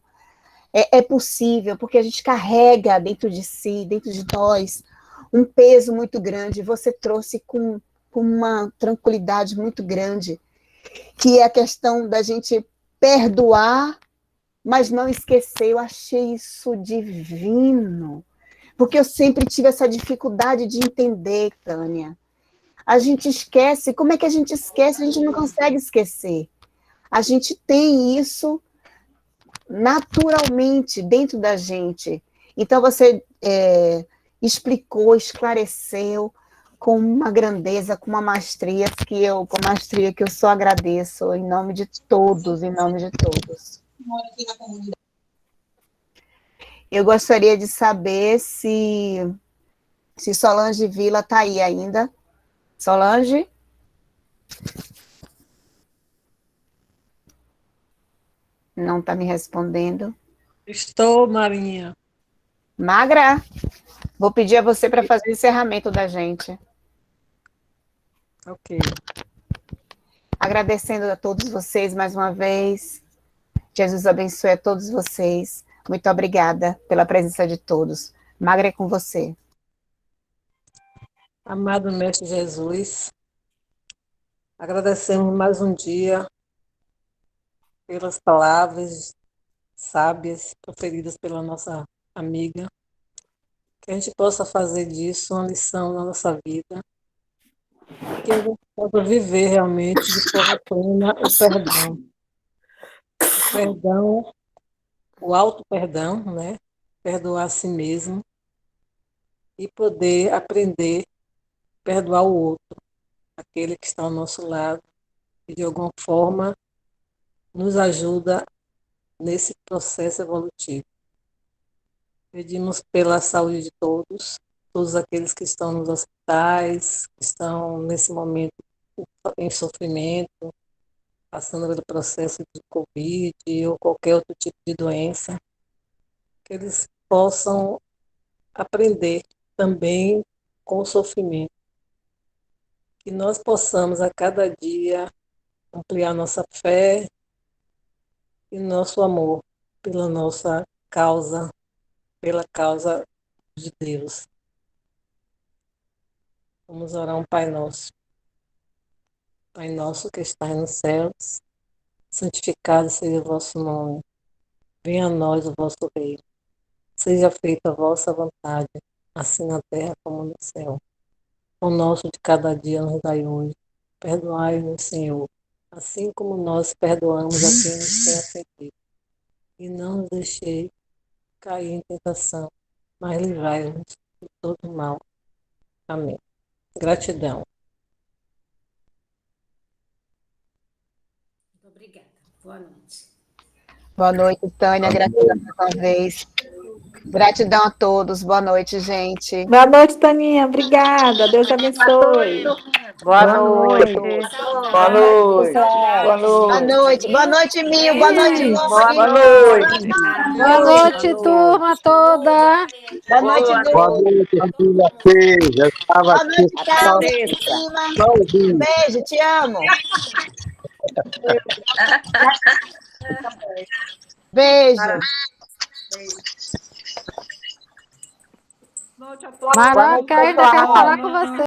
é possível, porque a gente carrega dentro de si, dentro de nós, um peso muito grande. Você trouxe com uma tranquilidade muito grande, que é a questão da gente perdoar, mas não esquecer. Eu achei isso divino, porque eu sempre tive essa dificuldade de entender, Tânia. A gente esquece. Como é que a gente esquece? A gente não consegue esquecer. A gente tem isso naturalmente dentro da gente. Então, você explicou, esclareceu com uma grandeza, com uma maestria que eu só agradeço em nome de todos, em nome de todos. Eu gostaria de saber se Solange Vila está aí ainda. Solange? Não está me respondendo. Estou, Marinha. Magra, vou pedir a você para fazer o encerramento da gente. Ok. Agradecendo a todos vocês mais uma vez. Jesus abençoe a todos vocês. Muito obrigada pela presença de todos. Magra, é com você. Amado Mestre Jesus, agradecemos mais um dia pelas palavras sábias proferidas pela nossa amiga, que a gente possa fazer disso uma lição na nossa vida, que a gente possa viver realmente de forma plena o perdão. O perdão, o auto-perdão, né? Perdoar a si mesmo e poder aprender a perdoar o outro, aquele que está ao nosso lado e de alguma forma nos ajuda nesse processo evolutivo. Pedimos pela saúde de todos aqueles que estão nos hospitais, que estão nesse momento em sofrimento, passando pelo processo de Covid ou qualquer outro tipo de doença, que eles possam aprender também com o sofrimento, que nós possamos a cada dia ampliar nossa fé e nosso amor pela nossa causa, pela causa de Deus. Vamos orar um Pai Nosso. Pai nosso que estás nos céus, santificado seja o vosso nome. Venha a nós o vosso reino. Seja feita a vossa vontade, assim na terra como no céu. O nosso de cada dia nos dai hoje. Perdoai-nos, Senhor, assim como nós perdoamos a quem nos tem ofendido. E não nos deixei cair em tentação, mas livrai-nos de todo mal. Amém. Gratidão. Muito obrigada. Boa noite. Boa noite, Tânia. Gratidão mais uma vez. Gratidão a todos. Boa noite, gente. Boa noite, Taninha. Obrigada. Deus abençoe. Boa noite. Boa noite. Boa noite. Boa noite, Mil. Boa noite, Boa Mônica. noite. Boa noite, turma toda. Boa noite, Du. Boa noite, família P. Já estava Boa aqui. noite, Carlos. Um beijo, te amo. Beijo. Maraca, ainda quero falar com você.